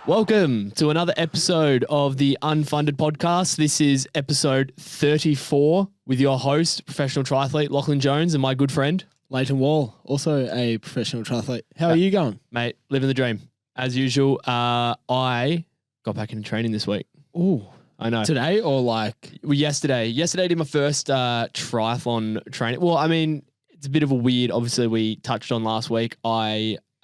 Welcome to another episode of the Unfunded podcast. This is episode 34 with your host, professional triathlete Lachlan Jones, and my good friend Leighton Wall, also a professional triathlete. How are you going? Mate, living the dream. As usual, I got back into training this week. Ooh. I know. Today or like? Well, yesterday. Yesterday I did my first triathlon training. Well, I mean, it's a bit of a weird, obviously we touched on last week.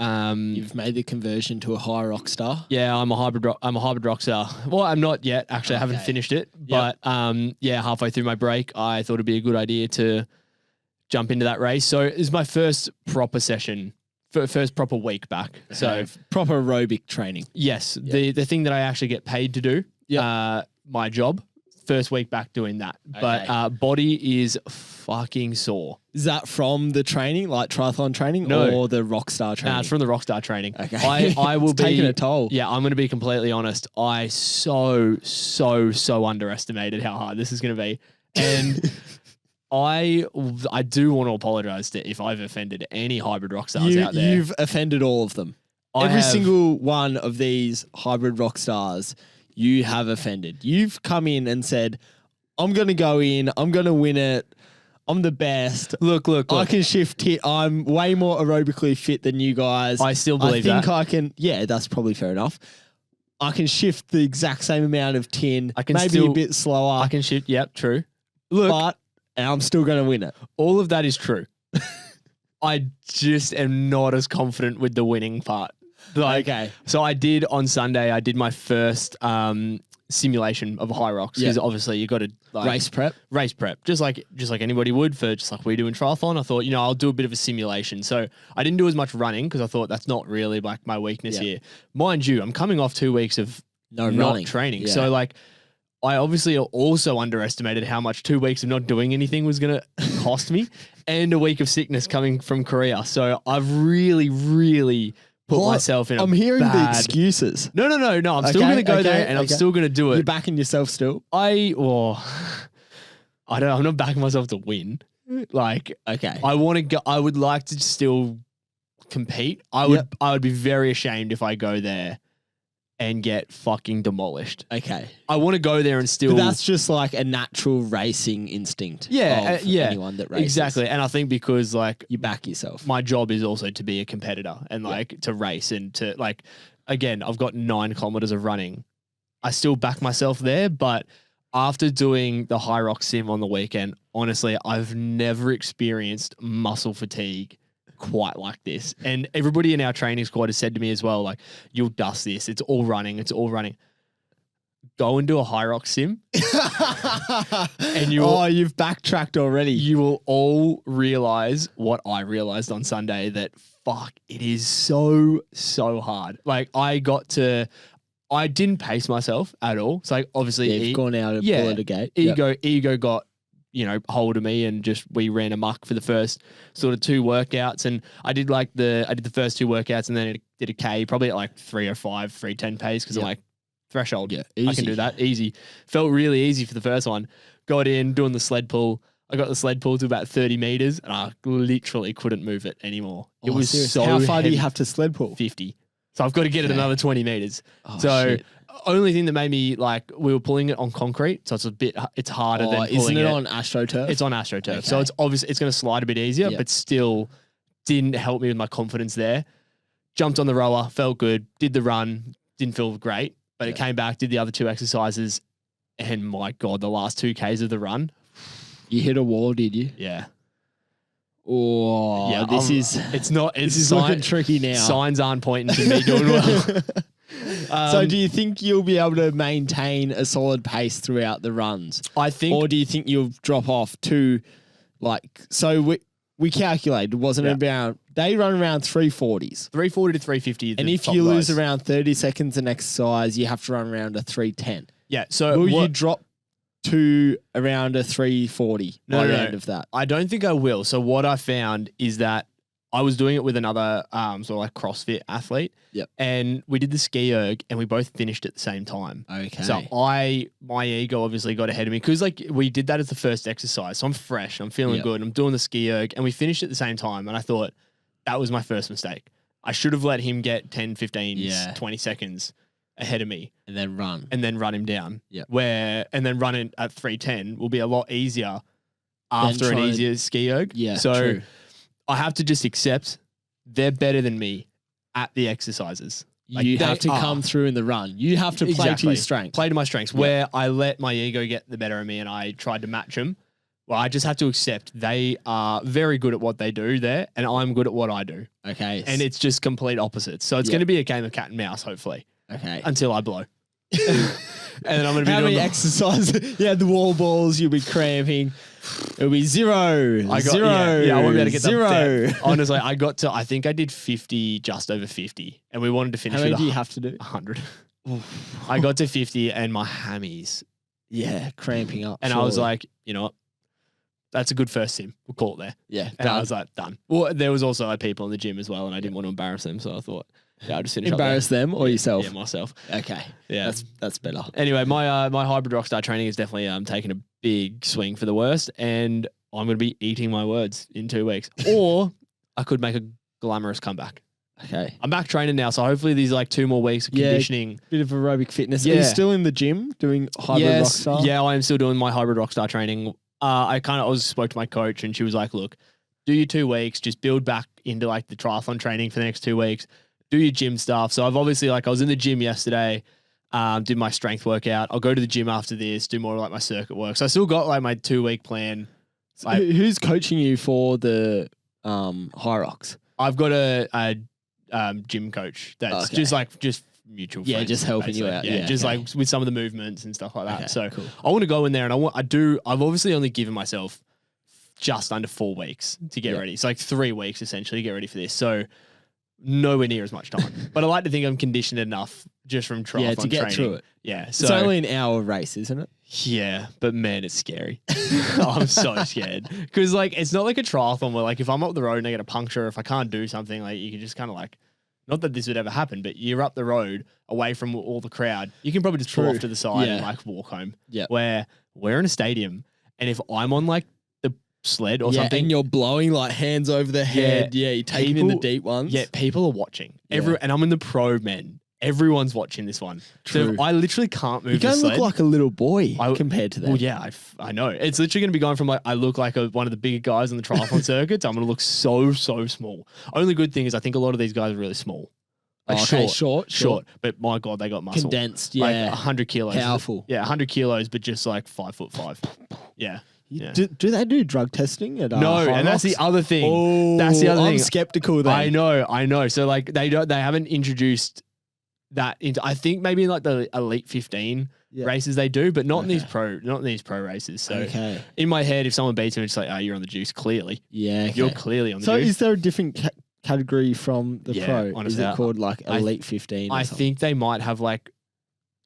You've made the conversion to a Hyrox star. Yeah, I'm a hybrid rock star. Well, I'm not yet. Actually, I haven't finished it. But halfway through my break, I thought it'd be a good idea to jump into that race. So it's my first proper session, first proper week back. Okay. So proper aerobic training. Yes, the thing that I actually get paid to do, my job. First week back doing that. Okay. But body is fucking sore. Is that from the training, like triathlon training, or the Rockstar training? Nah, it's from the Rockstar training. Okay. I will be taking a toll. Yeah, I'm going to be completely honest. I so underestimated how hard this is going to be. And I do want to apologize to if I've offended any hybrid rock stars out there. You've offended all of them. Every single one of these hybrid rock stars you have offended. You've come in and said, I'm going to go in, I'm going to win it, I'm the best. Look. I can shift hit. I'm way more aerobically fit than you guys. I still believe that. I can, that's probably fair enough. I can shift the exact same amount of tin, I can maybe a bit slower. I can shift, yep, true. And I'm still going to win it. All of that is true. I just am not as confident with the winning part. So I did on Sunday, I did my first simulation of a Hyrox because obviously you got to race prep, just like anybody would for just like we do in triathlon. I thought, I'll do a bit of a simulation. So I didn't do as much running because I thought that's not really like my weakness here. Mind you, I'm coming off 2 weeks of not training. Yeah. So I obviously also underestimated how much 2 weeks of not doing anything was going to cost me and a week of sickness coming from Korea. So I've really put myself in I'm hearing the excuses. No. I'm still going to go there and I'm still going to do it. You're backing yourself still? I don't know. I'm not backing myself to win. I want to go. I would like to still compete. I would be very ashamed if I go there and get fucking demolished. Okay. I want to go there and still... But that's just like a natural racing instinct of anyone that races. Exactly. And I think because you back yourself. My job is also to be a competitor and to race and to again, I've got 9 kilometers of running. I still back myself there, but after doing the Hyrox sim on the weekend, honestly, I've never experienced muscle fatigue quite like this. And everybody in our training squad has said to me as well, you'll dust this. It's all running. Go and do a Hyrox sim. And you've backtracked already. You will all realize what I realized on Sunday, that it is so hard. I didn't pace myself at all. So obviously you've gone out and pulled a gate. Ego got hold of me and we ran amok for the first sort of 2 workouts. And I did the first 2 workouts and then I did a K probably at 3:05, 3:10 pace because I'm threshold. Yeah, easy. I can do that easy. Felt really easy for the first one. Got in doing the sled pull. I got the sled pull to about 30 meters and I literally couldn't move it anymore. It was so How far heavy. do you have to sled pull? 50. So I've got to get it another 20 meters. Oh, shit. Only thing that made me we were pulling it on concrete, so it's harder than pulling isn't it on AstroTurf? It's on AstroTurf, okay. So it's obviously it's going to slide a bit easier, but still didn't help me with my confidence there. Jumped on the rower, felt good, did the run, didn't feel great, but it came back, did the other 2 exercises, and my God, the last 2 Ks of the run, you hit a wall, did you? Yeah. Oh, yeah. This is looking tricky now. Signs aren't pointing to me doing well. So do you think you'll be able to maintain a solid pace throughout the runs? I think. Or do you think you'll drop off to we calculated, wasn't it about, they run around 340s. 340 to 350. And if you lose around 30 seconds in exercise, you have to run around a 310. Yeah. So will you drop to around a 340 by the end of that? I don't think I will. So what I found is that I was doing it with another CrossFit athlete. Yep. And we did the ski erg and we both finished at the same time. Okay. So my ego obviously got ahead of me because we did that as the first exercise. So I'm fresh, I'm feeling good. I'm doing the ski erg and we finished at the same time. And I thought that was my first mistake. I should have let him get 10, 15, 20 seconds ahead of me And then run. and then run him down. Yep. And then run it at 3:10 will be a lot easier after an easier ski erg. Yeah, So true. I have to just accept they're better than me at the exercises. Like, You they have to come through in the run. You have to play to your strength. Play to my strengths. Where I let my ego get the better of me and I tried to match them. Well, I just have to accept they are very good at what they do there, and I'm good at what I do. Okay. And it's just complete opposites. So it's going to be a game of cat and mouse, hopefully, okay. until I blow. And then I'm going to be How doing many exercises? Yeah, the wall balls. You'll be cramping. It'll be zero. Yeah, I won't be able to get zero. that. Honestly, I think I did 50, just over 50, and we wanted to finish How many with do you have to do? 100. I got to 50 and my hammies. Yeah, cramping up. And I was like, you know what? That's a good first sim. We'll call it there. yeah, And I was like, done. Well, there was also people in the gym as well, and I didn't want to embarrass them, so I thought, yeah, I'll just finish embarrass them or yourself. Yeah, myself. Okay, Yeah. that's better. Anyway, my hybrid rockstar training is definitely taking a big swing for the worst, and I'm going to be eating my words in 2 weeks. Or I could make a glamorous comeback. Okay, I'm back training now, so hopefully these 2 more weeks of conditioning. bit of aerobic fitness. Yeah. Are you still in the gym doing hybrid rockstar? Yeah, I am still doing my hybrid rockstar training. I spoke to my coach and she was like, look, do your 2 weeks, just build back into the triathlon training for the next 2 weeks, do your gym stuff. So I've obviously I was in the gym yesterday, did my strength workout. I'll go to the gym after this, do more my circuit work. So I still got my 2 week plan. Who's coaching you for the Hyrox? I've got a gym coach that's just mutual friends. Yeah, just helping you out. Yeah, just with some of the movements and stuff like that. Okay, So cool. I want to go in there and I've obviously only given myself just under 4 weeks to get ready. So 3 weeks essentially to get ready for this. So nowhere near as much time. But I like to think I'm conditioned enough just from triathlon to get training. through it. Yeah. So It's only an hour race, isn't it? yeah, but man, it's scary. I'm so scared. Because it's not like a triathlon where if I'm up the road and I get a puncture, if I can't do something, you can just kind of not that this would ever happen, but you're up the road away from all the crowd. You can probably just pull off to the side and walk home. Yeah. Where we're in a stadium, and if I'm on the sled or something, and you're blowing hands over the head. Yeah, you're taking in the deep ones. Yeah, people are watching. Yeah. And I'm in the pro men. Everyone's watching this one. True. So if I literally can't move You the don't sled. look like a little boy compared to that. Well, yeah, I know. It's literally going to be going from I look like one of the bigger guys on the triathlon circuit. I'm going to look so small. Only good thing is I think a lot of these guys are really small. Short. But my God, they got muscle. Condensed, yeah. 100 kilos. Powerful. Yeah, 100 kilos, but just 5'5". Yeah. Yeah. Do they do drug testing at No, and that's the other thing. Oh, That's the other I'm thing. skeptical there. I know. So they haven't introduced that into. I think maybe in the Elite 15 races they do, but not in these pro races. So in my head, if someone beats me, it's you're on the juice. Clearly, yeah, okay. you're clearly on the So juice. is there a different category from the pro? Honestly, Is it called Elite 15? I think they might have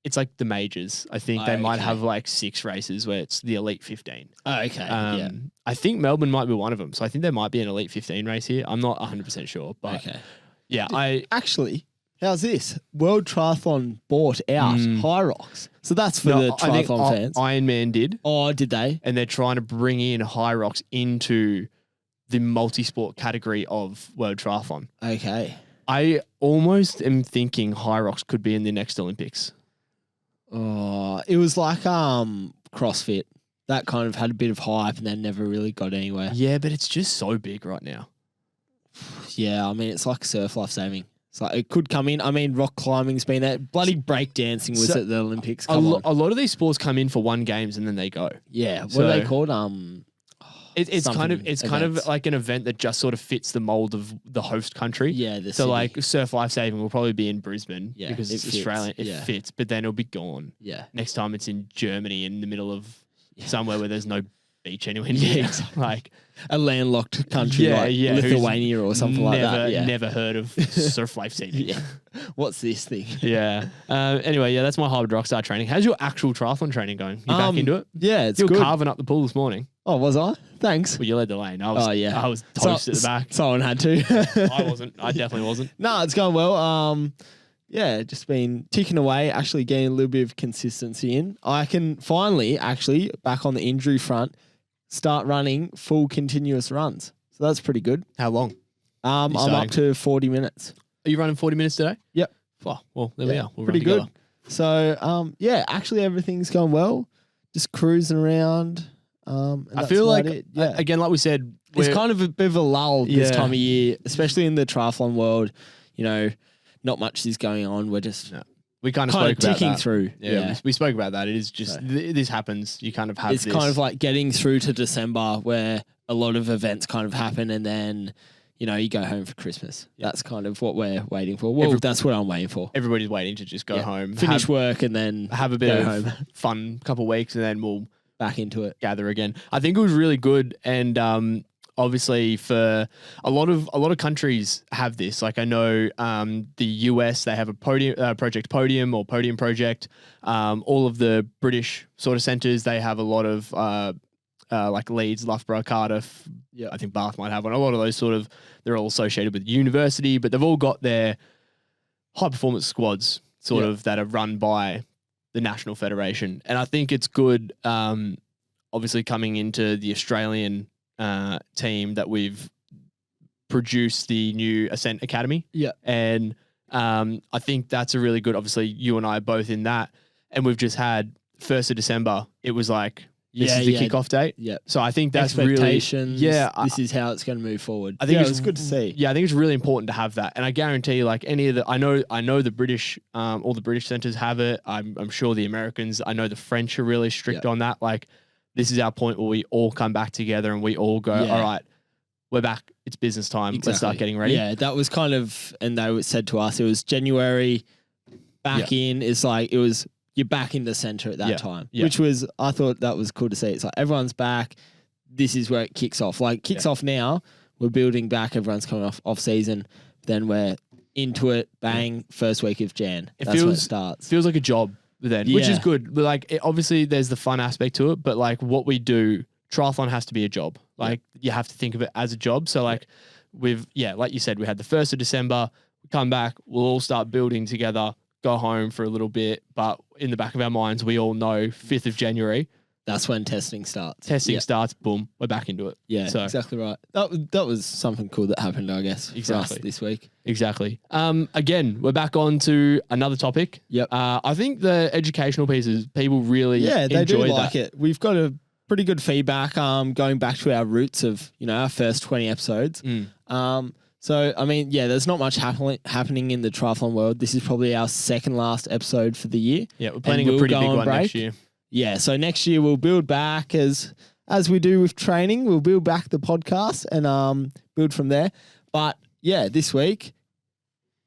it's the majors. I think they might have 6 races where it's the Elite 15. Oh, okay. I think Melbourne might be one of them. So I think there might be an Elite 15 race here. I'm not 100% sure, but yeah, actually, how's this? World Triathlon bought out Hyrox. So that's for the triathlon fans. Ironman did. Oh, did they? And they're trying to bring in Hyrox into the multi-sport category of World Triathlon. Okay. I almost am thinking Hyrox could be in the next Olympics. Oh, it was like CrossFit. That kind of had a bit of hype and then never really got anywhere. Yeah, but it's just so big right now. Yeah, I mean, it's like surf life saving. It's it could come in. I mean, rock climbing's been there. Bloody breakdancing was at the Olympics. A lot of these sports come in for one games and then they go. Yeah. What are they called? It's kind of like an event that just sort of fits the mold of the host country. Yeah. So surf life saving will probably be in Brisbane because it's fits. Australian. It fits, but then it'll be gone. Yeah. Next time it's in Germany in the middle of somewhere where there's no beach anywhere near. A landlocked country Lithuania or something like that. Yeah. Never heard of surf life saving. Yeah. What's this thing? Yeah. Anyway, that's my hybrid rockstar training. How's your actual triathlon training going? You back into it? Yeah, it's you were good. carving up the pool this morning. Oh, was I? Thanks. Well, you led the lane. I was toast at the back. Someone had to. I wasn't. I definitely wasn't. No, it's going well. Just been ticking away, actually getting a little bit of consistency in. I can finally, actually, back on the injury front, start running full continuous runs. So that's pretty good. How long? I'm up to 40 minutes. Are you running 40 minutes today? Yep. Well, there we are. We'll pretty run good. together. So, actually everything's going well. Just cruising around. And I that's feel about like, it. Yeah. again, like we said, It's kind of a bit of a lull this Yeah. time of year, especially in the triathlon world. You know, not much is going on. We're just we kind of kind spoke of about ticking that. through. Yeah, we spoke about that. It is just this happens. You kind of have It's this. kind of like getting through to December where a lot of events kind of happen and then, you go home for Christmas. Yeah. That's kind of what we're waiting for. Well, that's what I'm waiting for. Everybody's waiting to just go home, Finish work and then have a bit go of home. fun couple of weeks, and then we'll Back into it. gather again. I think it was really good, and obviously for a lot of countries have this. Like I know the US, they have a podium project podium or podium project. All of the British sort of centres, they have a lot of like Leeds, Loughborough, Cardiff. Yeah. I think Bath might have one. A lot of those sort of, they're all associated with university, but they've all got their high performance squads sort of that are run by the National Federation. And I think it's good, obviously coming into the Australian team, that we've produced the new Ascent Academy. Yeah. And I think that's a really good, obviously you and I are both in that. And we've just had 1st of December. It was like, this is the kickoff date. Yeah. So I think that's really, expectations. This is how it's going to move forward. I think it's good to see. Yeah, I think it's really important to have that. And I guarantee, like any of the, I know the British, all the British centers have it. I'm sure the Americans, I know the French are really strict on that. Like this is our point where we all come back together and we all go, all right, we're back. It's business time. Exactly. Let's start getting ready. Yeah, that was kind of, and they said to us, it was January back in. It's like, it was, you're back in the center at that time, which was, I thought that was cool to see. It's like everyone's back. This is where it kicks off. Like kicks off now. We're building back. Everyone's coming off season. Then we're into it. Bang. First week of Jan. That's when it starts. Feels like a job then, which is good. But like, obviously there's the fun aspect to it, but like what we do, triathlon has to be a job. Like you have to think of it as a job. So like like you said, we had the 1st of December, we come back, we'll all start building together, go home for a little bit, but in the back of our minds, we all know 5th of January. That's when testing starts. Testing starts, boom, we're back into it. Yeah, so, exactly right. That was something cool that happened, I guess, for us this week. Exactly. Again, we're back on to another topic. Yep. I think the educational pieces, people really they do enjoy like it. We've got a pretty good feedback going back to our roots of, our first 20 episodes. So, I mean, there's not much happening in the triathlon world. This is probably our second last episode for the year. Yeah, we're planning a pretty big one next year. Yeah, so next year we'll build back as we do with training. We'll build back the podcast and build from there. But this week,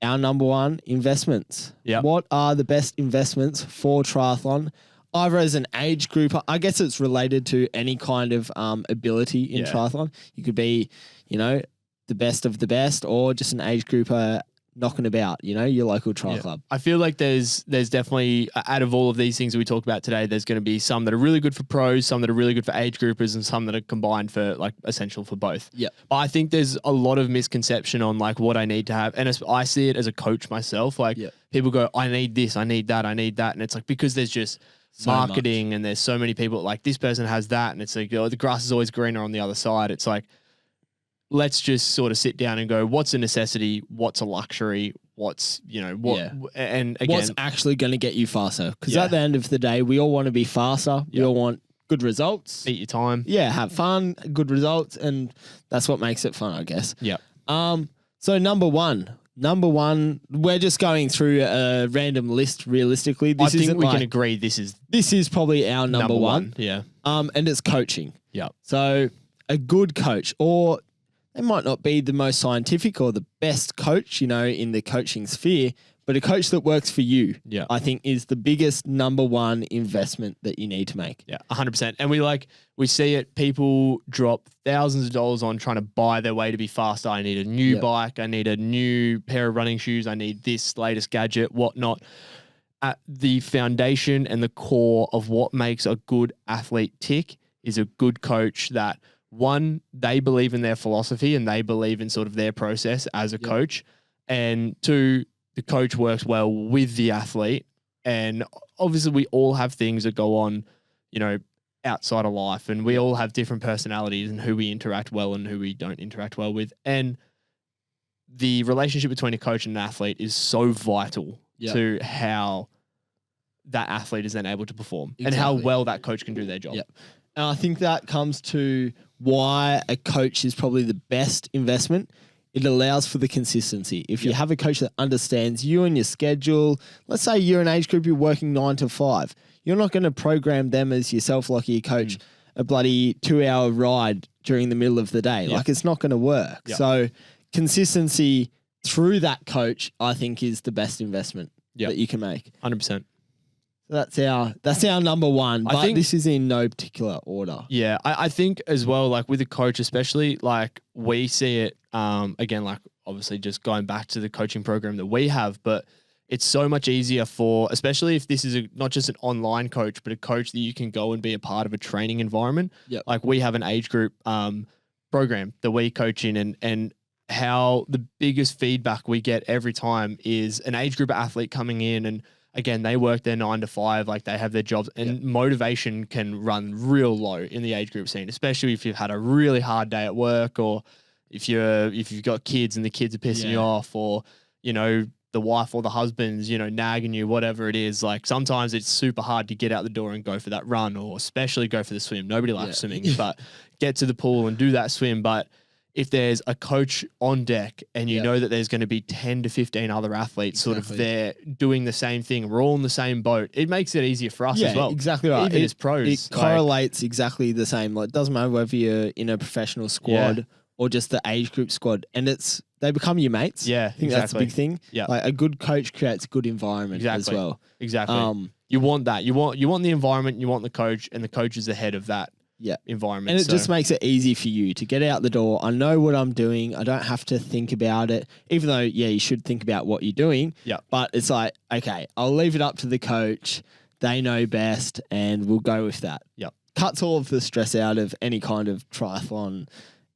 our number one investments. Yeah. What are the best investments for triathlon? Either as an age group, I guess it's related to any kind of ability in triathlon. You could be, the best of the best, or just an age grouper knocking about, your local tri club. I feel like there's definitely, out of all of these things that we talked about today, there's going to be some that are really good for pros, some that are really good for age groupers, and some that are combined for like essential for both. Yeah. But I think there's a lot of misconception on like what I need to have. And I see it as a coach myself. Like people go, I need this, I need that, I need that. And it's like, because there's just marketing and there's so many people like this person has that. And it's like, the grass is always greener on the other side. It's like, let's just sort of sit down and go, what's a necessity? What's a luxury? What's, and again, what's actually going to get you faster? Because at the end of the day, we all want to be faster. We all want good results. Beat your time. Yeah, have fun, good results. And that's what makes it fun, I guess. Yeah. So number one, we're just going through a random list realistically. I think we can agree this is probably our number one. Yeah. And it's coaching. Yeah. So a good coach, or they might not be the most scientific or the best coach, in the coaching sphere, but a coach that works for you, I think is the biggest number one investment that you need to make. Yeah, 100%. And we see it, people drop thousands of dollars on trying to buy their way to be faster. I need a new bike. I need a new pair of running shoes. I need this latest gadget, whatnot. At the foundation and the core of what makes a good athlete tick is a good coach that, one, they believe in their philosophy and they believe in sort of their process as a coach. And two, the coach works well with the athlete. And obviously we all have things that go on, outside of life, and we all have different personalities and who we interact well and who we don't interact well with. And the relationship between a coach and an athlete is so vital to how that athlete is then able to perform and how well that coach can do their job. Yep. And I think that comes to why a coach is probably the best investment. It allows for the consistency. If you have a coach that understands you and your schedule, let's say you're an age group, you're working 9 to 5. You're not going to program them as yourself like you coach a bloody 2-hour ride during the middle of the day. Like it's not going to work. So consistency through that coach, I think, is the best investment that you can make. 100%. That's our number one, but I think this is in no particular order. Yeah, I think as well, like with a coach, especially like we see it, again, like obviously just going back to the coaching program that we have, but it's so much easier for, especially if this is not just an online coach, but a coach that you can go and be a part of a training environment. Yep. Like we have an age group program that we coach in, and how the biggest feedback we get every time is an age group athlete coming in, and again, they work their 9 to 5, like they have their jobs, and motivation can run real low in the age group scene, especially if you've had a really hard day at work, or if you've got kids and the kids are pissing you off, or, you know, the wife or the husband's, you know, nagging you, whatever it is. Like sometimes it's super hard to get out the door and go for that run, or especially go for the swim. Nobody likes swimming, but get to the pool and do that swim. But if there's a coach on deck and you know that there's going to be 10 to 15 other athletes sort of there doing the same thing, we're all in the same boat, it makes it easier for us as well. Exactly right. Even as pros. It correlates exactly the same. Like, it doesn't matter whether you're in a professional squad or just the age group squad, and they become your mates. Yeah, I think that's a big thing. Yeah. Like a good coach creates a good environment as well. Exactly. You want that. You want the environment, you want the coach, and the coach is the head of that environment. And it just makes it easy for you to get out the door. I know what I'm doing. I don't have to think about it, even though, you should think about what you're doing. Yeah. But it's like, okay, I'll leave it up to the coach. They know best, and we'll go with that. Yeah. Cuts all of the stress out of any kind of triathlon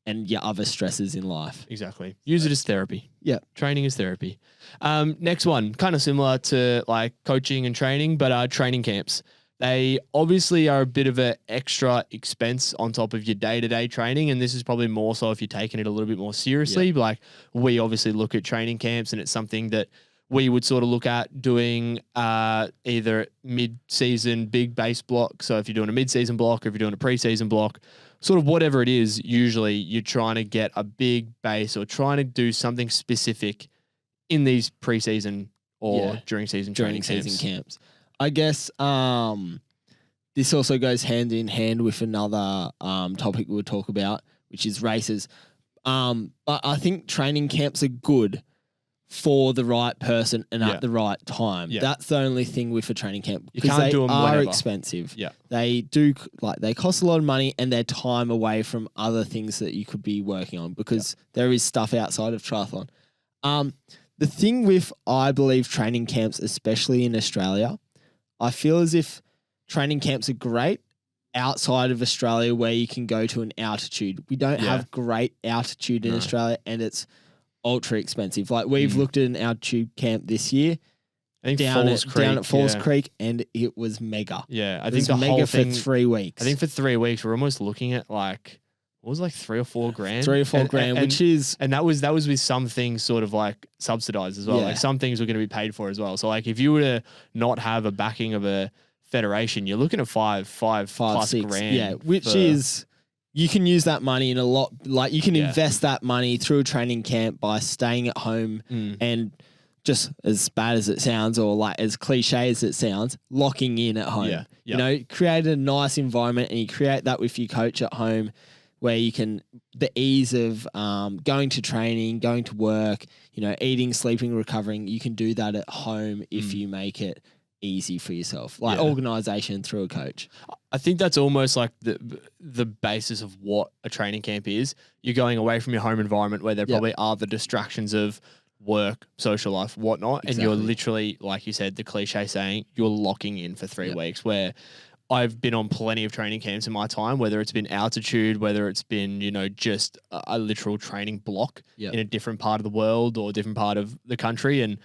and your other stresses in life. Exactly. Use it as therapy. Yeah. Training is therapy. Next one, kind of similar to like coaching and training, but training camps. They obviously are a bit of an extra expense on top of your day-to-day training, and this is probably more so if you're taking it a little bit more seriously. Yeah. Like we obviously look at training camps, and it's something that we would sort of look at doing either mid-season big base block. So if you're doing a mid-season block, or if you're doing a pre-season block, sort of whatever it is, usually you're trying to get a big base or trying to do something specific in these pre-season or during season camps. I guess this also goes hand in hand with another topic we'll talk about, which is races. But I think training camps are good for the right person and at the right time. Yeah. That's the only thing with a training camp, because they are expensive. Yeah. They cost a lot of money, and they're time away from other things that you could be working on, because there is stuff outside of triathlon. The thing with, I believe, training camps, especially in Australia, I feel as if training camps are great outside of Australia where you can go to an altitude. We don't have great altitude in Australia, and it's ultra expensive. Like we've looked at an altitude camp this year down at Falls Creek, and it was mega. Yeah, I think the mega whole thing, for 3 weeks. I think for 3 weeks we're almost looking at like, what was it, like $3 or $4 grand? $3 or $4 grand, which is, and that was with some things sort of like subsidized as well. Yeah. Like some things were going to be paid for as well. So like if you were to not have a backing of a federation, you're looking at five plus 6 grand. Yeah, which is, you can use that money in a lot, like you can invest that money through a training camp by staying at home and, just as bad as it sounds, or like as cliche as it sounds, locking in at home. Yeah. You know, create a nice environment, and you create that with your coach at home, where you can, the ease of going to training, going to work, you know, eating, sleeping, recovering, you can do that at home if you make it easy for yourself, like organization through a coach. I think that's almost like the basis of what a training camp is. You're going away from your home environment where there probably are the distractions of work, social life, whatnot, and you're literally, like you said, the cliche saying, you're locking in for 3 weeks, where I've been on plenty of training camps in my time, whether it's been altitude, whether it's been, you know, just a literal training block in a different part of the world or different part of the country. And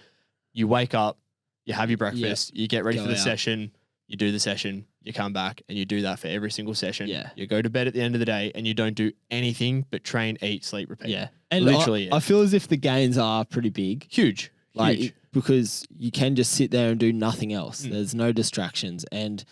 you wake up, you have your breakfast, you get ready for the session, you do the session, you come back, and you do that for every single session. Yeah. You go to bed at the end of the day, and you don't do anything but train, eat, sleep, repeat. Yeah. And literally, I feel as if the gains are pretty big. Huge. Like because you can just sit there and do nothing else. There's no distractions. And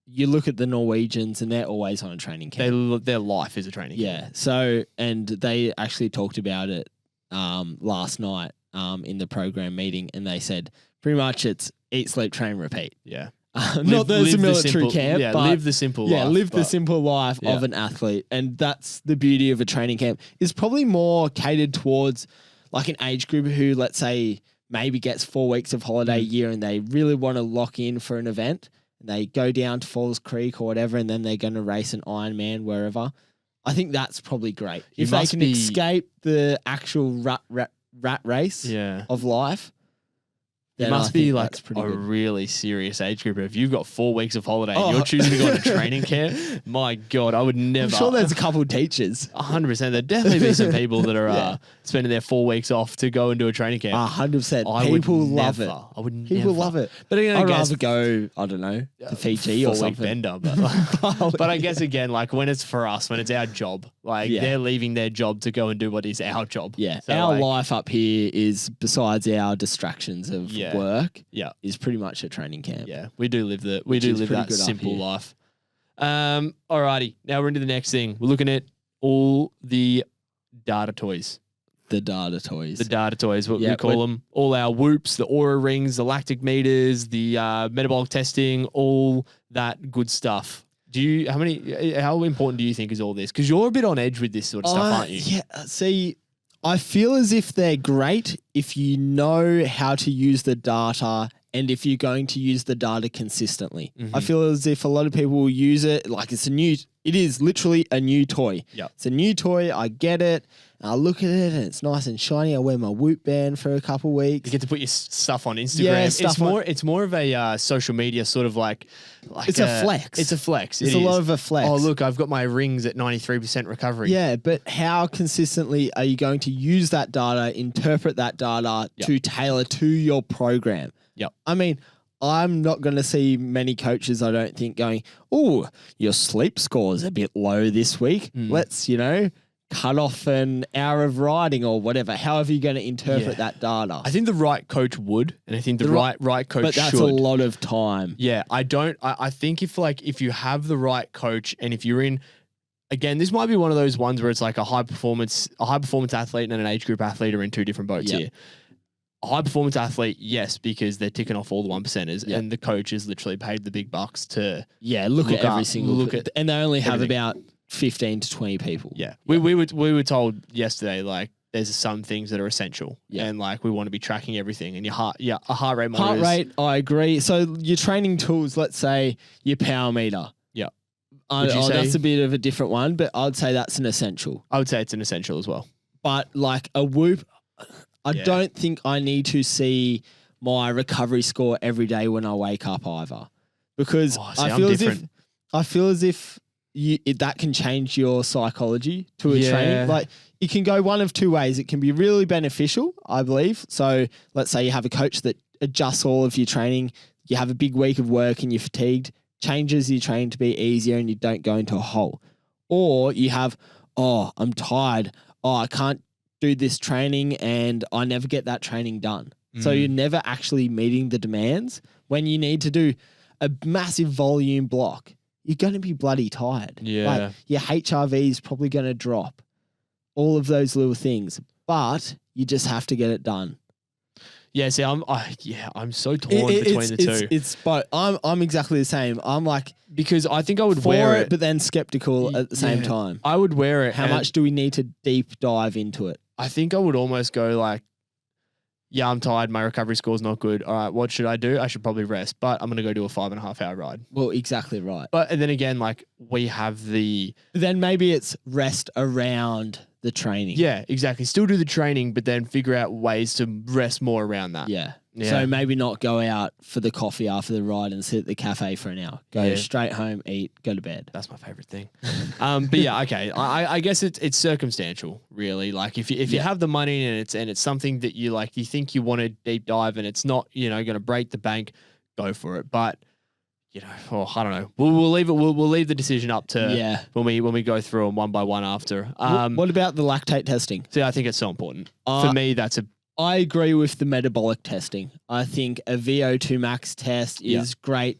you look at the Norwegians and they're always on a training camp. Their life is a training camp. Yeah. So, and they actually talked about it last night in the program meeting, and they said pretty much it's eat, sleep, train, repeat. Yeah. Not that it's a military camp, yeah, but live the simple life. Yeah, live the simple life of an athlete. And that's the beauty of a training camp. It's probably more catered towards like an age group who, let's say, maybe gets 4 weeks of holiday a year and they really want to lock in for an event. And they go down to Falls Creek or whatever, and then they're going to race an Ironman wherever. I think that's probably great. If they can escape the actual rat race of life. It must be like a really serious age group. If you've got 4 weeks of holiday and you're choosing to go on a training camp, my God, I would never. I'm sure there's a couple of teachers. 100%. There'd definitely be some people that are spending their 4 weeks off to go and do a training camp. 100%. People love it. I would never. People love it. But again, I'd rather go, I don't know, to Fiji or something. Bender, but I guess again, like when it's for us, when it's our job, like they're leaving their job to go and do what is our job. Yeah. So our life up here is, besides our distractions of work, is pretty much a training camp. Yeah, we do live that simple life. Alrighty, now we're into the next thing. We're looking at all the data toys. The data toys. What we call them. All our whoops, the Oura rings, the lactic meters, the metabolic testing, all that good stuff. How important do you think is all this? Because you're a bit on edge with this sort of stuff, aren't you? Yeah. See, I feel as if they're great if you know how to use the data and if you're going to use the data consistently. I feel as if a lot of people will use it like it is literally a new toy. Yep. It's a new toy. I get it. I look at it and it's nice and shiny. I wear my Whoop band for a couple of weeks. You get to put your stuff on Instagram. Yeah, it's more of a social media sort of like it's a flex. It's a flex. It's a lot of a flex. Oh, look, I've got my rings at 93% recovery. Yeah, but how consistently are you going to use that data, interpret that data to tailor to your program? Yep. I mean, I'm not going to see many coaches, I don't think, going, oh, your sleep score is a bit low this week. Let's, cut off an hour of riding or whatever. How are you going to interpret that data? I think the right coach would, and I think the right coach should. But that's a lot of time. Yeah, I think if you have the right coach and if you're in, again, this might be one of those ones where it's like a high performance athlete and an age group athlete are in two different boats here. A high performance athlete, yes, because they're ticking off all the 1%ers and the coach is literally paid the big bucks to look at every single and they only have about 15 to 20 people. Yeah. We were told yesterday, like, there's some things that are essential and like we want to be tracking everything and your heart rate monitor. Heart rate, I agree. So your training tools, let's say your power meter. Yeah. That's a bit of a different one, but I'd say that's an essential. I would say it's an essential as well. But like a Whoop, I don't think I need to see my recovery score every day when I wake up either. Because I feel as if that can change your psychology to a training. Like it can go one of two ways. It can be really beneficial, I believe. So let's say you have a coach that adjusts all of your training. You have a big week of work and you're fatigued, changes your training to be easier and you don't go into a hole. Or you have, I'm tired. I can't do this training and I never get that training done. So you're never actually meeting the demands. When you need to do a massive volume block, you're going to be bloody tired. Yeah. Like your HRV is probably going to drop. All of those little things. But you just have to get it done. Yeah, see, I'm so torn between the two. It's both. I'm exactly the same. I'm like, because I think I would wear it, but then skeptical at the same time. I would wear it. How much do we need to deep dive into it? I think I would almost go like, yeah, I'm tired. My recovery score's not good. All right, what should I do? I should probably rest, but I'm going to go do a 5.5 hour ride. Well, exactly right. But and then again, like we have then maybe it's rest around the training. Yeah, exactly. Still do the training, but then figure out ways to rest more around that. Yeah. So maybe not go out for the coffee after the ride and sit at the cafe for an hour. Go straight home, eat, go to bed. That's my favorite thing. But yeah, okay. I guess it's circumstantial, really. Like if you have the money and it's something that you like, you think you want to deep dive and it's not, going to break the bank, go for it. But I don't know. We'll leave it. We'll leave the decision up to when we go through them one by one after. What about the lactate testing? See, I think it's so important. For me, that's a I agree with the metabolic testing. I think a VO2 max test is great.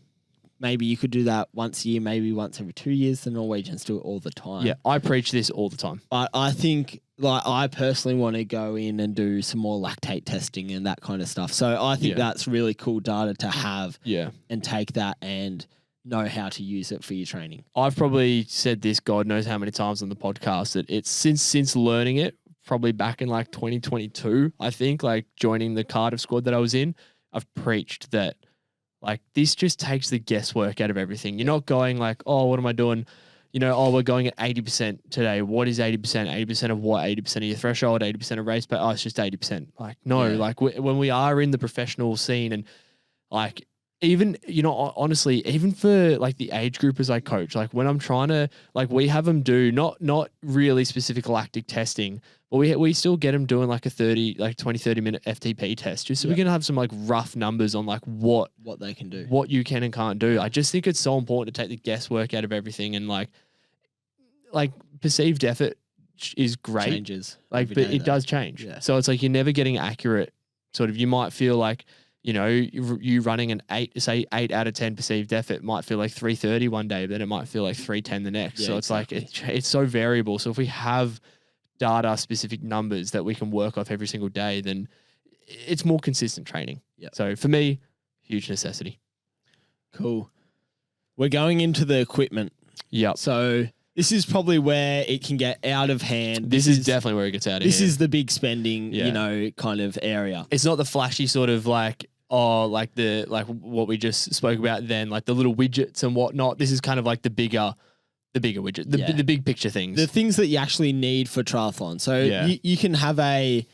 Maybe you could do that once a year, maybe once every 2 years. The Norwegians do it all the time. Yeah, I preach this all the time. But I think, like, I personally want to go in and do some more lactate testing and that kind of stuff. So I think that's really cool data to have. Yeah. And take that and know how to use it for your training. I've probably said this, God knows how many times on the podcast, that it's since learning it, probably back in like 2022, I think, like joining the Cardiff squad that I was in, I've preached that like this just takes the guesswork out of everything. You're not going like, oh, what am I doing? You know, oh, we're going at 80% today. What is 80%? 80% of what? 80% of your threshold, 80% of race, but it's just 80%. Like, no, like when we are in the professional scene and like, even, you know, honestly, even for like the age groupers I coach, like when I'm trying to, like we have them do not really specific lactic testing, but we still get them doing like a 30 minute FTP test just so we can have some like rough numbers on like what they can do, what you can and can't do. I just think it's so important to take the guesswork out of everything, and like perceived effort is great. Changes. Like, but it does change. Yeah. So it's like you're never getting accurate. Sort of, you might feel like, you know, you running an 8 out of 10 perceived effort might feel like 330 one day, but then it might feel like 310 the next. Yeah, so it's like, it's so variable. So if we have data specific numbers that we can work off every single day, then it's more consistent training. Yeah. So for me, huge necessity. Cool. We're going into the equipment. Yep. So this is probably where it can get out of hand. This is definitely where it gets out of hand. This is the big spending, you know, kind of area. It's not the flashy sort of like, like what we just spoke about then, like the little widgets and whatnot. This is kind of like the bigger widget, the big picture things. The things that you actually need for triathlon. So you can have a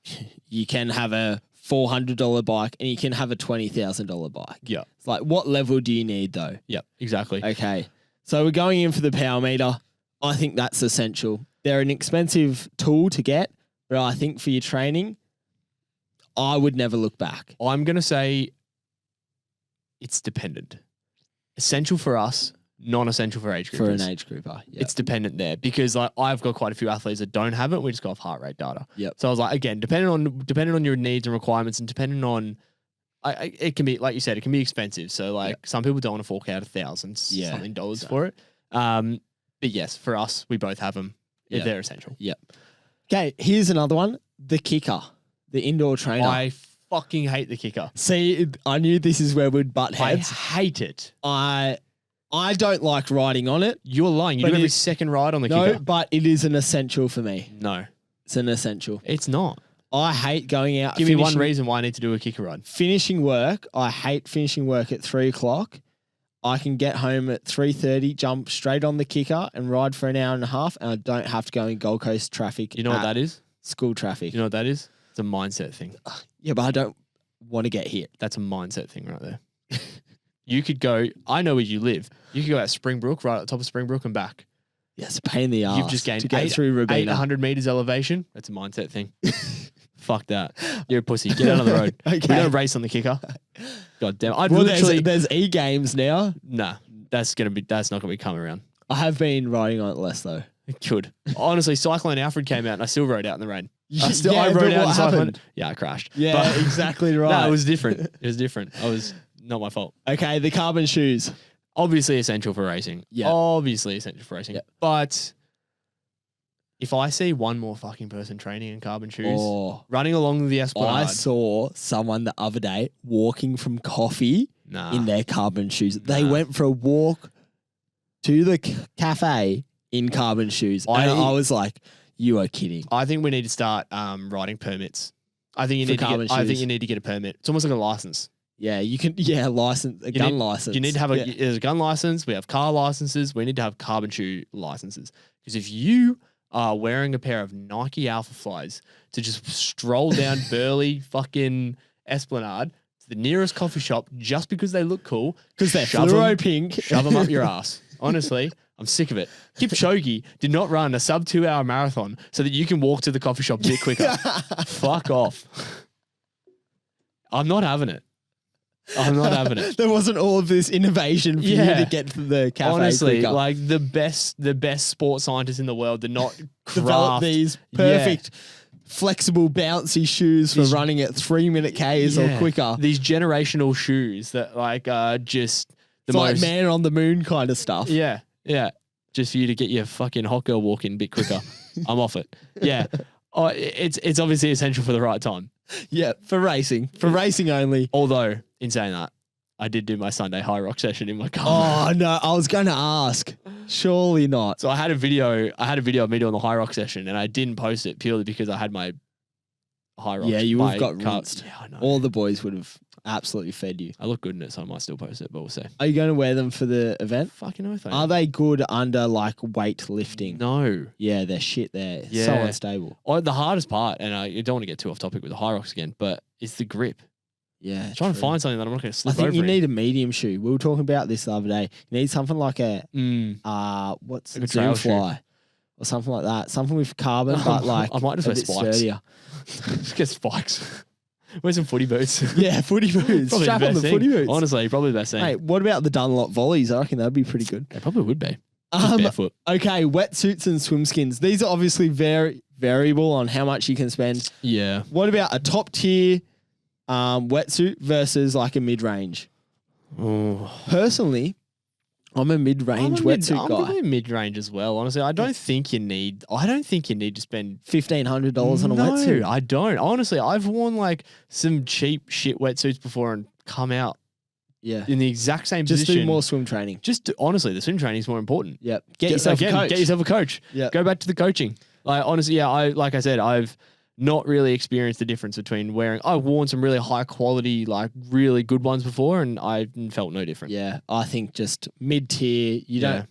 $400 bike and you can have a $20,000 bike. Yeah. It's like, what level do you need though? Yep, exactly. Okay. So we're going in for the power meter. I think that's essential. They're an expensive tool to get, but I think for your training, I would never look back. I'm going to say it's dependent. Essential for us, non-essential for age groupers. For an age grouper, yeah. It's dependent there because like I've got quite a few athletes that don't have it. We just go off heart rate data. Yep. So I was like, again, depending on your needs and requirements, and depending on, it can be, like you said, it can be expensive. So like some people don't want to fork out $1,000 for it. But yes, for us, we both have them. If they're essential. Yep. Okay, here's another one: the kicker. The indoor trainer. I fucking hate the kicker. See, I knew this is where we'd butt heads. I hate it. I don't like riding on it. You're lying. You do every second ride on the kicker. No, but it is an essential for me. No. It's an essential. It's not. I hate going out. Give me one reason why I need to do a kicker ride. Finishing work. I hate finishing work at 3 o'clock. I can get home at 3:30, jump straight on the kicker and ride for an hour and a half, and I don't have to go in Gold Coast traffic. You know what that is? School traffic. You know what that is? It's a mindset thing. Yeah, but I don't want to get hit. That's a mindset thing right there. You could go, I know where you live. You could go out Springbrook, right at the top of Springbrook and back. Yeah, it's a pain in the ass. You've just gained to get through Rubina. 800 meters elevation. That's a mindset thing. Fuck that. You're a pussy. Get out of the road. Okay. We don't race on the kicker. God damn. There's e-games now. Nah, that's not gonna be coming around. I have been riding on it less though. It could. Honestly, Cyclone Alfred came out and I still rode out in the rain. I rode out in Cyclone. Yeah, I crashed. Yeah, but, exactly right. No, it was different. It was different. Not my fault. Okay, the carbon shoes. Obviously essential for racing. Yeah. Obviously essential for racing. Yep. But if I see one more fucking person training in carbon shoes, running along the Esplanade. I saw someone the other day walking from coffee in their carbon shoes. They went for a walk to the cafe in carbon shoes. And I was like, you are kidding. I think we need to start riding permits. I think you need to get a permit. It's almost like a license. Yeah, you can. Yeah, license, gun license. You need to have there's a gun license. We have car licenses. We need to have carbon shoe licenses. Because if you are wearing a pair of Nike Alpha Flies to just stroll down Burley fucking Esplanade to the nearest coffee shop just because they look cool, because they're fluoro pink, shove them up your ass. Honestly, I'm sick of it. Kipchoge did not run a sub 2 hour marathon so that you can walk to the coffee shop a bit quicker. Fuck off. I'm not having it. I'm not having it. There wasn't all of this innovation for you to get to the cafe. Honestly, quicker. like the best sports scientists in the world did not develop these perfect flexible, bouncy shoes for running at 3-minute Ks or quicker. These generational shoes that like are just It's like man on the moon kind of stuff. Yeah, yeah. Just for you to get your fucking hot girl walk in a bit quicker. I'm off it. Yeah. Oh, it's obviously essential for the right time. Yeah, for racing. For racing only. Although, in saying that, I did do my Sunday Hyrox session in my car. Oh, no. I was going to ask. Surely not. So I had a video of me doing the Hyrox session, and I didn't post it purely because I had my Hyrox. Yeah, you would have got rinsed. Yeah, I know. All the boys would have absolutely fed you. I look good in it, so I might still post it, but we'll see. Are you going to wear them for the event? Fucking oath. Are they good under like weightlifting? No. Yeah, they're shit there. Yeah. So unstable. Oh, the hardest part, and I don't want to get too off topic with the Hyrox again, but it's the grip. Yeah. Trying to find something that I'm not going to slip I think over you in. need a medium shoe. We were talking about this the other day. You need something like a what's Like a trail shoe. Fly or something like that. Something with carbon, but like I might just a wear bit spikes. sturdier. Just get spikes. Wear some footy boots. Yeah, footy boots. Probably Strap the on best the thing. footy boots. Honestly, probably the best thing. Hey, what about the Dunlop volleys? I reckon that'd be pretty good. They probably would be. Just barefoot. Okay, wetsuits and swim skins. These are obviously very variable on how much you can spend. Yeah. What about a top tier wetsuit versus like a mid range? Oh. Personally, I'm a mid range wetsuit I'm guy. probably mid-range as well. Honestly, I don't think you need to spend $1,500 on a no, wetsuit. I don't. Honestly, I've worn like some cheap shit wetsuits before and come out Yeah. in the exact same Just position. do more swim training. Honestly, the swim training is more important. Yep. Get yourself a coach. Get yourself a coach. Yep. Go back to the coaching. Like honestly, yeah, like I said, I've not really experienced the difference between wearing. I've worn some really high quality, like really good ones before, and I felt no different. Yeah, I think just mid tier. You don't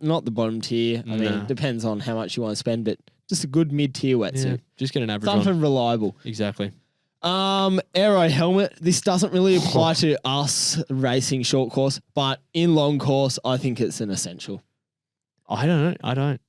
not the bottom tier. I mean, it depends on how much you want to spend, but just a good mid tier wetsuit. Yeah, just get an average Something one. reliable. Exactly. Aero helmet. This doesn't really apply to us racing short course, but in long course, I think it's an essential. I don't.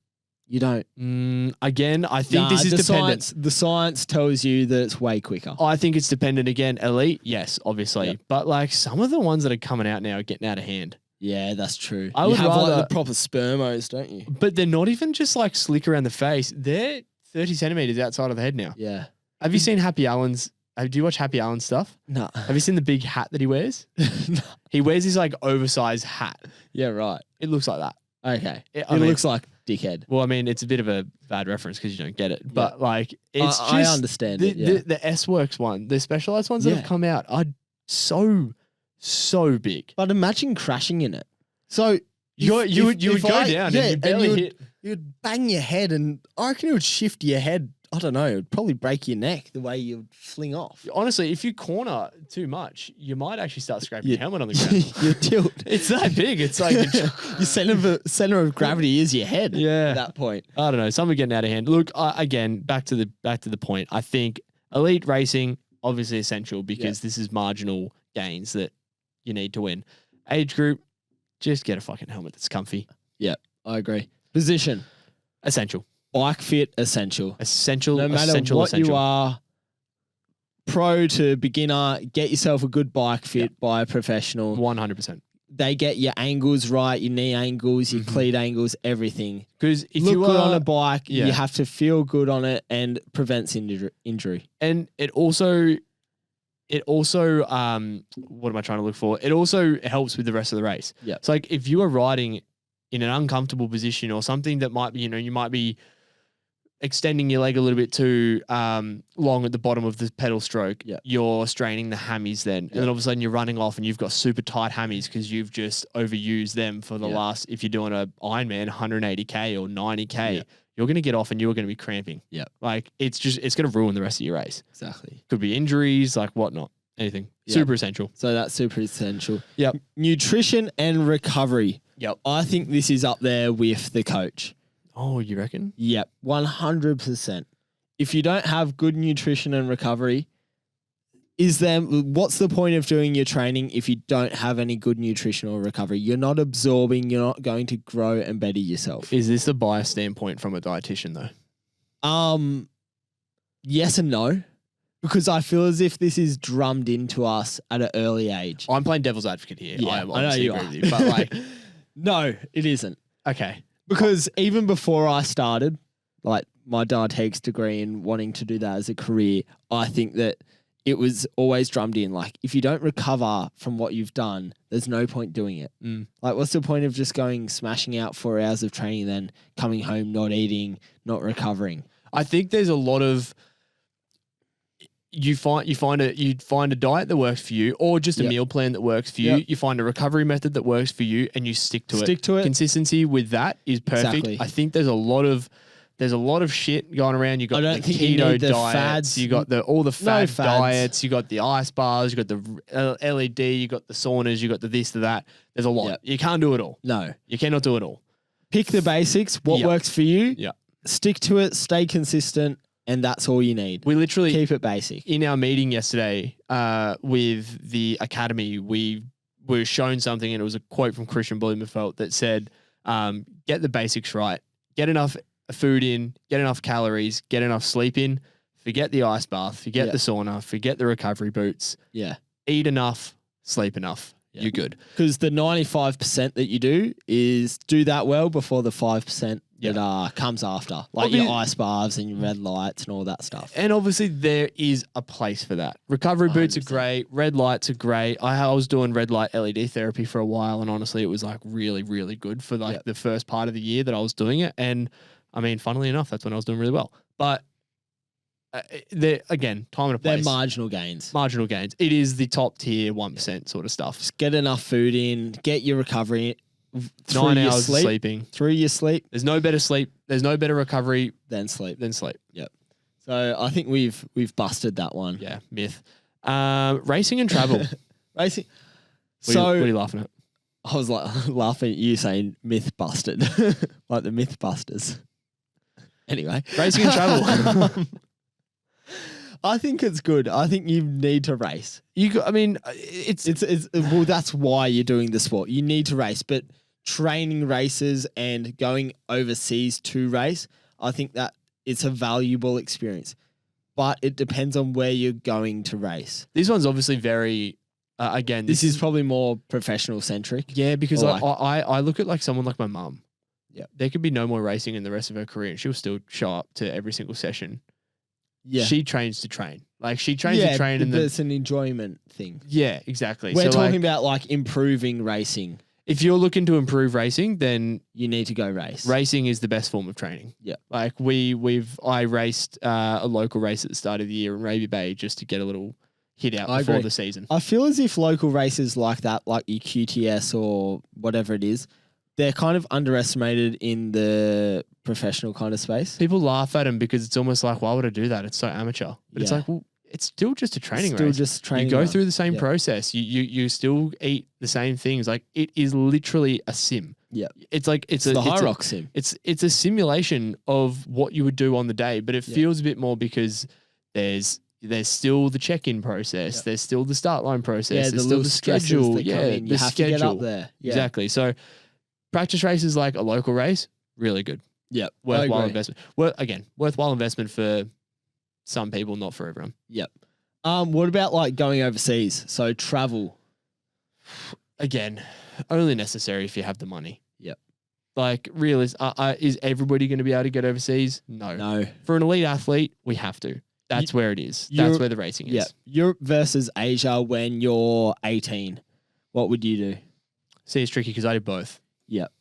You don't. Again, I think this is dependent. The science tells you that it's way quicker. I think it's dependent again. Elite, yes, obviously. Yep. But like some of the ones that are coming out now are getting out of hand. Yeah, that's true. I you would have rather- like the proper spermos, don't you? But they're not even just like slick around the face. They're 30 centimeters outside of the head now. Yeah. Have you seen Happy Allen's? Do you watch Happy Allen's stuff? No. Have you seen the big hat that he wears? No. He wears this like oversized hat. Yeah, right. It looks like that. Okay. I It mean- looks like dickhead. Well, I mean, it's a bit of a bad reference because you don't get it. But like, it's I just understand the, it. Yeah. the S-Works one, the specialized ones that have Yeah. come out are so big. But imagine crashing in it. So You would go down and you'd barely hit. You'd bang your head, and I reckon it would shift your head. I don't know. It would probably break your neck the way you'd fling off. Honestly, if you corner too much, you might actually start scraping your helmet on the ground. You tilt. It's that big. It's like Your center of gravity is your head. Yeah. At that point. I don't know. Some are getting out of hand. Look, again, back to the point. I think elite racing obviously essential because this is marginal gains that you need to win. Age group, just get a fucking helmet that's comfy. Yeah, I agree. Position, Essential. bike fit, essential. Essential. No matter essential, what essential. you are, pro to beginner, get yourself a good bike fit by a professional. 100%. They get your angles right, your knee angles, your cleat angles, everything. Because if Look you good on are a bike, yeah. you have to feel good on it and prevents injury. and it also what am I trying to look for? It also helps with the rest of the race. Yeah. It's like if you are riding in an uncomfortable position or something that might be, you might be extending your leg a little bit too long at the bottom of the pedal stroke, you're straining the hammies then. And then all of a sudden you're running off and you've got super tight hammies because you've just overused them for the last, if you're doing a Ironman 180K or 90K, you're going to get off and you're going to be cramping. Yeah. Like it's going to ruin the rest of your race. Exactly. Could be injuries, like whatnot, anything. Super essential. So that's super essential. Yep. Nutrition and recovery. Yep. I think this is up there with the coach. Oh, you reckon? Yep. 100%. If you don't have good nutrition and recovery, what's the point of doing your training if you don't have any good nutritional recovery? You're not absorbing, you're not going to grow and better yourself. Is this a biased standpoint from a dietitian though? Yes and no. Because I feel as if this is drummed into us at an early age. I'm playing devil's advocate here. Yeah, I I know obviously you agree are. with you, but like, No, it isn't. okay. Because even before I started, like my dietetics degree and wanting to do that as a career, I think that it was always drummed in. Like, if you don't recover from what you've done, there's no point doing it. Like, what's the point of just going smashing out 4 hours of training, then coming home, not eating, not recovering? I think there's a lot of you find a diet that works for you, or just a meal plan that works for you. You find a recovery method that works for you, and you stick to it. Stick to it. Consistency with that is perfect. Exactly. I think there's a lot of shit going around. You got the keto diets, fads. You got all the fad diets, you got the ice bars, you got the LED, you got the saunas, you got the this, to that. There's a lot. You can't do it all. No. You cannot do it all. Pick the basics, what works for you. Yeah. Stick to it, stay consistent, and that's all you need. We literally keep it basic. In our meeting yesterday with the academy, we were shown something, and it was a quote from Christian Blumenfeld that said, get the basics right. Get enough food in, get enough calories, get enough sleep in, forget the ice bath, forget the sauna, forget the recovery boots. Yeah. Eat enough, sleep enough. You're good. Because the 95% that you do is do that well before the 5% that comes after. Like your ice baths and your red lights and all that stuff. And obviously there is a place for that. Recovery 100%. Boots are great. Red lights are great. I was doing red light LED therapy for a while, and honestly it was like really, really good for like the first part of the year that I was doing it. And I mean, funnily enough, that's when I was doing really well. But they're, again, time and a place. They're marginal gains. Marginal gains. It is the top tier 1% sort of stuff. Just get enough food in, get your recovery 9 hours of sleeping. Through your sleep. There's no better sleep. There's no better recovery than sleep. Yep. So I think we've busted that one. Yeah, myth. Racing and travel. Racing. What are you laughing at? I was like laughing at you saying myth busted. Like the Mythbusters. Anyway. Racing and travel. I think it's good. I think you need to race. It's well, that's why you're doing the sport. You need to race, but training races and going overseas to race, I think that it's a valuable experience. But it depends on where you're going to race. This one's obviously very, again... This is probably more professional centric. Yeah, because I look at like someone like my mum. Yeah. There could be no more racing in the rest of her career, and she'll still show up to every single session. Yeah. She trains to train. Like, she trains to train. And it's an enjoyment thing. Yeah, exactly. We're talking about like improving racing. If you're looking to improve racing, then you need to go race. Racing is the best form of training. Yeah. Like I raced a local race at the start of the year in Raby Bay just to get a little hit out before the season. I feel as if local races like that, like your QTS or whatever it is, they're kind of underestimated in the professional kind of space. People laugh at them because it's almost like, why would I do that? It's so amateur. But it's like, well, it's still just a training race. Still just training. You go through the same process. You still eat the same things. Like, it is literally a sim. Yeah. It's like it's the Hyrox sim. It's a simulation of what you would do on the day, but it feels a bit more because there's still the check-in process. There's still the start line process. There's still the schedule. You have to get up there. Yeah. Exactly. So practice races like a local race, really good. Yep. Worthwhile investment. Worthwhile investment for some people, not for everyone. Yep. What about like going overseas? So travel. Again, only necessary if you have the money. Yep. Like, really, is everybody going to be able to get overseas? No. For an elite athlete, we have to. That's where it is. That's where the racing is. Yeah. Europe versus Asia when you're 18. What would you do? See, it's tricky because I did both. Yep.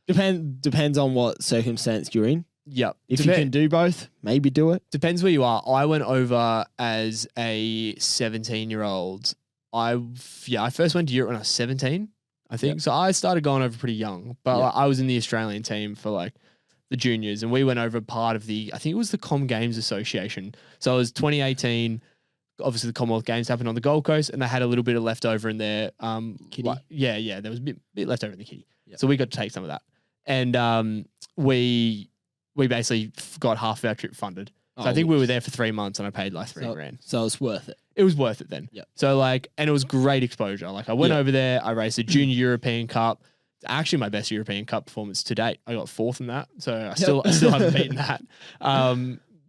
Depends on what circumstance you're in. Yep. If you can do both, maybe do it. Depends where you are. I went over as a 17-year-old. I first went to Europe when I was 17, I think. Yep. So I started going over pretty young, but I was in the Australian team for like the juniors, and we went over part of I think it was the Com Games Association. So it was 2018. Obviously, the Commonwealth Games happened on the Gold Coast, and they had a little bit of leftover in there. Kitty? There was a bit left over in the kitty. Yep. So we got to take some of that. And we basically got half of our trip funded. So I think we were there for 3 months, and I paid like $3,000. So it was worth it. It was worth it then. Yep. So and it was great exposure. Like, I went over there, I raced a junior European Cup. It's actually my best European Cup performance to date. I got 4th in that. So I still haven't beaten that.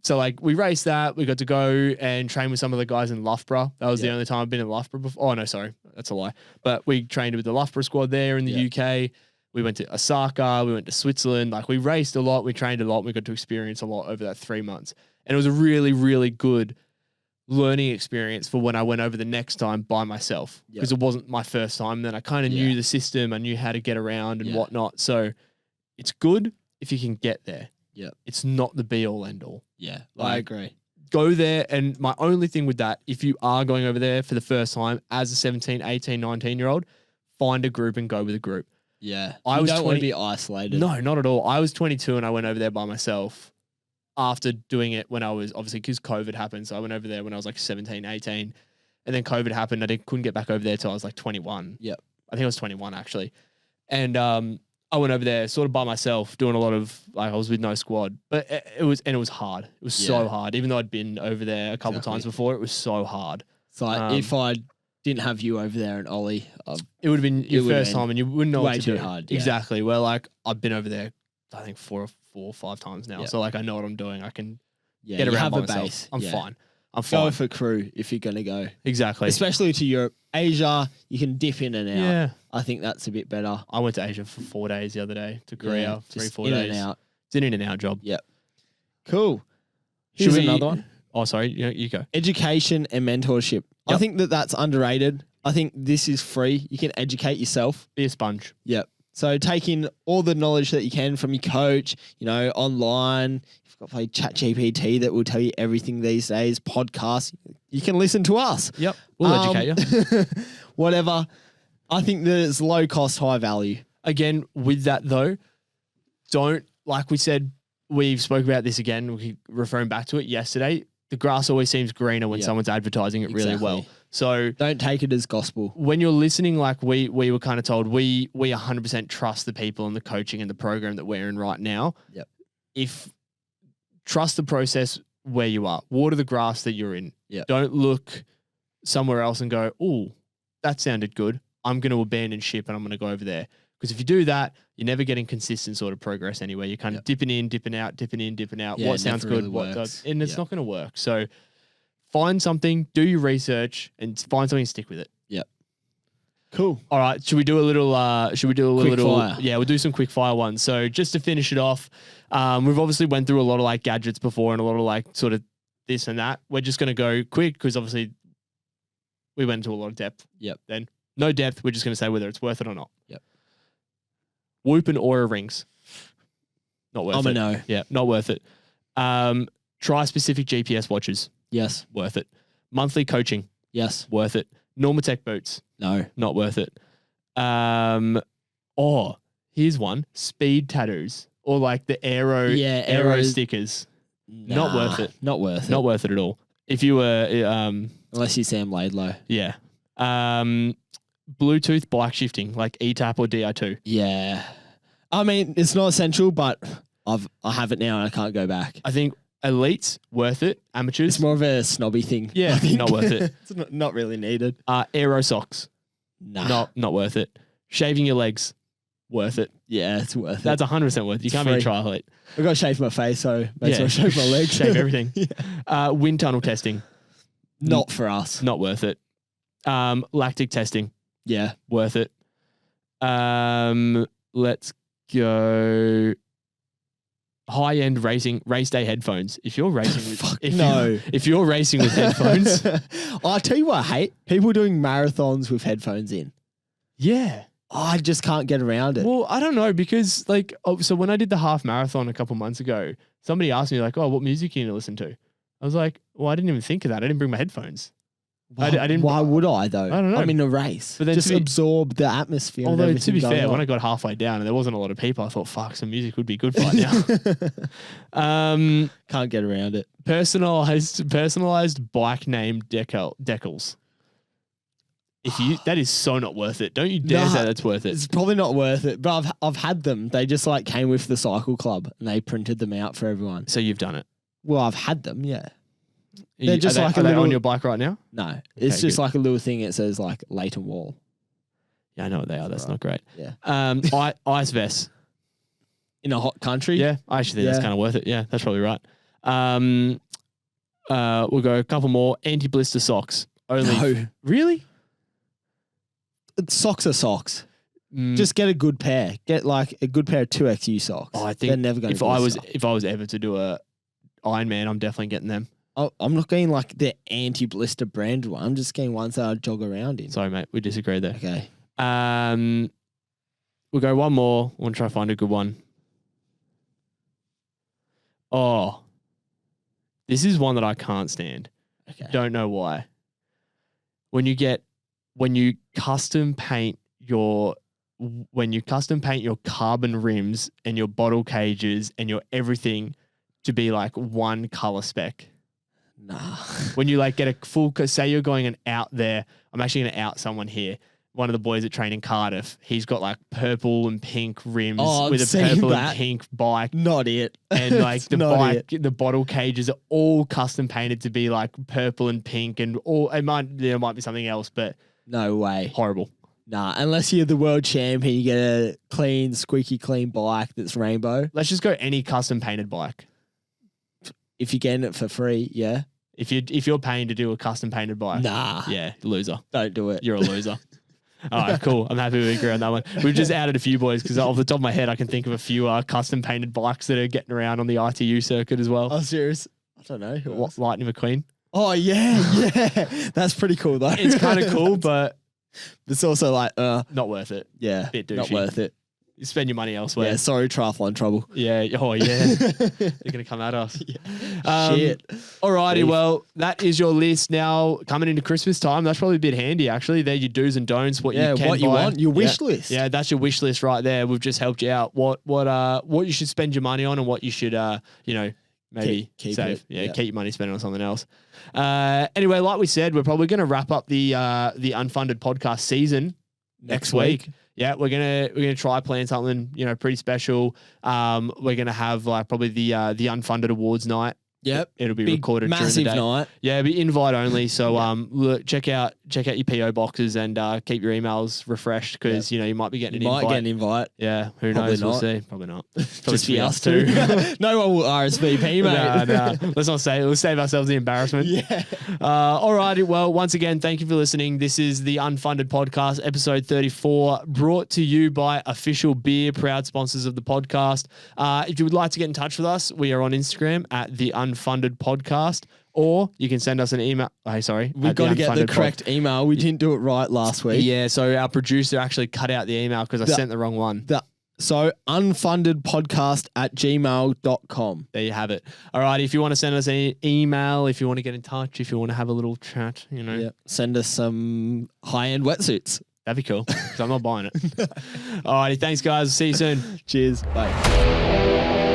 So like, we raced that. We got to go and train with some of the guys in Loughborough. That was the only time I've been in Loughborough before. Oh no, sorry, that's a lie. But we trained with the Loughborough squad there in the UK. We went to Osaka. We went to Switzerland. Like, we raced a lot. We trained a lot. We got to experience a lot over that 3 months. And it was a really, really good learning experience for when I went over the next time by myself, because it wasn't my first time. Then I kind of knew the system. I knew how to get around and whatnot. So it's good if you can get there. Yeah. It's not the be all end all. Yeah. Like, I agree. Go there. And my only thing with that, if you are going over there for the first time as a 17, 18, 19-year-old, find a group and go with a group. Yeah. I don't want to be isolated. No, not at all. I was 22 and I went over there by myself after doing it when I was, obviously, because COVID happened. So I went over there when I was like 17, 18. And then COVID happened. I couldn't get back over there till I was like 21. Yep. I think I was 21 actually. And I went over there sort of by myself, doing a lot of, like, I was with no squad. But it was hard. It was so hard. Even though I'd been over there a couple times before, it was so hard. So if I didn't have you over there and Ollie, it would have been your first time and you wouldn't know way what to too do. hard. Yeah. Exactly. Well, like, I've been over there, I think 4 or 5 times now. So like, I know what I'm doing. I can get around by myself. Base. I'm fine. I'm fine. Go for crew if you're going to go. Exactly. Especially to Europe. Asia, you can dip in and out. Yeah. I think that's a bit better. I went to Asia for 4 days the other day, to Korea, 3-4 in days. And out. It's an in and out job. Yep. Cool. Here's another one. Oh, sorry. You go. Education and mentorship. Yep. I think that's underrated. I think this is free. You can educate yourself. Be a sponge. Yep. So take in all the knowledge that you can from your coach, online. You've got like ChatGPT that will tell you everything these days. Podcasts. You can listen to us. Yep. We'll educate you. Whatever. I think that it's low cost, high value. Again, with that though, don't, like we said, we've spoke about this again, we keep referring back to it yesterday. The grass always seems greener when someone's advertising it really well. So don't take it as gospel. When you're listening, like we were kind of told, we 100% trust the people and the coaching and the program that we're in right now. Yep. If trust the process where you are, water the grass that you're in. Yep. Don't look somewhere else and go, oh, that sounded good. I'm going to abandon ship and I'm going to go over there. Because if you do that, you're never getting consistent sort of progress anyway. You're kind of dipping in, dipping out, dipping in, dipping out. Yeah, what sounds good, really what does, and it's not going to work. So find something, do your research, and find something and stick with it. Yep. Cool. All right. Should we do a little? Quick fire? Yeah, we'll do some quick fire ones. So just to finish it off, we've obviously went through a lot of like gadgets before and a lot of like sort of this and that. We're just going to go quick because obviously we went into a lot of depth. Yep. Then no depth. We're just going to say whether it's worth it or not. Yep. Whoop and Oura rings. Not worth it. I'm a no. Yeah, not worth it. Try specific GPS watches. Yes. Worth it. Monthly coaching. Yes. Worth it. Normatec boots. No. Not worth it. Here's one. Speed tattoos. Or like the aero stickers. Nah, not worth it. Not worth it. Not worth it at all. If you were unless you're Sam Laidlow. Yeah. Bluetooth bike shifting, like eTap or Di2. Yeah. I mean, it's not essential, but I have it now and I can't go back. I think elites, worth it. Amateurs. It's more of a snobby thing. Yeah, not worth it. It's not really needed. Aero socks. Nah. Not worth it. Shaving your legs. Worth it. Yeah, it's worth That's it. 100% worth it. You can't be a triathlete. I've got to shave my face, so may as well shave my legs. Shave everything. Wind tunnel testing. Not for us. Not worth it. Lactic testing. Yeah. Worth it. Let's go. High-end race day headphones. If you're racing with if you're racing with headphones. I'll tell you what I hate. People doing marathons with headphones in. Yeah. I just can't get around it. Well, I don't know because so when I did the half marathon a couple months ago, somebody asked me like, oh, what music are you going to listen to? I was like, well, I didn't even think of that. I didn't bring my headphones. I didn't. Why would I though? I don't know. I'm in a race. But then just absorb the atmosphere. Although to be fair, when I got halfway down and there wasn't a lot of people, I thought, fuck, some music would be good right now. Can't get around it. Personalized bike name decals. That is so not worth it. Don't you dare say that's worth it. It's probably not worth it, but I've had them. They just like came with the cycle club and they printed them out for everyone. So you've done it. Well, I've had them, yeah. They're just like a little on your bike right now? No. It's just like a little thing. It says like Leighton Wall. Yeah, I know what they are. That's not great. Yeah. Ice vests. In a hot country? Yeah, I actually think that's kind of worth it. Yeah, that's probably right. We'll go a couple more. Anti-blister socks. No. Really? Socks are socks. Just get a good pair. Get like a good pair of 2XU socks. I think they're never going to. If I was ever to do a Ironman, I'm definitely getting them. I'm not getting like the anti-blister brand one. I'm just getting ones that I jog around in. Sorry, mate. We disagree there. Okay. We'll go one more. I want to try to find a good one. Oh, this is one that I can't stand. Okay. Don't know why. When you custom paint your carbon rims and your bottle cages and your everything to be like one color spec. Nah. When you like get a full, say you're going and out there, I'm actually going to out someone here. One of the boys that train in Cardiff, he's got like purple and pink rims with a purple and pink bike. Not it. And like the bike, the bottle cages are all custom painted to be like purple and pink and all. There might be something else, but no way. Horrible. Nah, unless you're the world champion, you get a clean, squeaky clean bike that's rainbow. Let's just go any custom painted bike. If you're getting it for free, yeah. If you're paying to do a custom painted bike, nah, yeah, loser. Don't do it. You're a loser. All right, cool. I'm happy we agree on that one. We've just added a few boys because off the top of my head, I can think of a few custom painted bikes that are getting around on the ITU circuit as well. Oh, serious? I don't know. Who else? Lightning McQueen. Oh yeah. That's pretty cool though. It's kind of cool, but it's also like not worth it. Yeah, bit douchey. Not worth it. You spend your money elsewhere. Yeah, sorry, triathlon trouble. Yeah. Oh, yeah. They're going to come at us. Yeah. Shit. Alrighty. Well, that is your list now coming into Christmas time. That's probably a bit handy, actually. They're your do's and don'ts. What you can what you buy. want, your wish list. Yeah, that's your wish list right there. We've just helped you out. What you should spend your money on and what you should, maybe keep save. it. Yeah, keep your money spent on something else. Anyway, like we said, we're probably going to wrap up the Unfunded podcast season next week. Yeah, we're gonna try plan something pretty special. We're gonna have like probably the Unfunded Awards Night. Yep, it'll be recorded massive during the day. Night. Yeah, it'll be invite only. So look, check out your PO boxes and keep your emails refreshed because you might be getting an invite. Might get an invite. Yeah, who knows? We'll see. Probably not. Just be us two. No one will RSVP, mate. Nah. Let's not say it. We'll save ourselves the embarrassment. Yeah. Alrighty. Well, once again, thank you for listening. This is the Unfunded Podcast, episode 34, brought to you by Official Beer, proud sponsors of the podcast. If you would like to get in touch with us, we are on Instagram at the Unfunded Podcast, or you can send us an email. Hey, sorry. We've got to get the correct email. We didn't do it right last week. Yeah, so our producer actually cut out the email because I sent the wrong one. So unfundedpodcast@gmail.com. There you have it. All right. If you want to send us an email, if you want to get in touch, if you want to have a little chat, send us some high-end wetsuits. That'd be cool because I'm not buying it. All righty. Thanks, guys. See you soon. Cheers. Bye.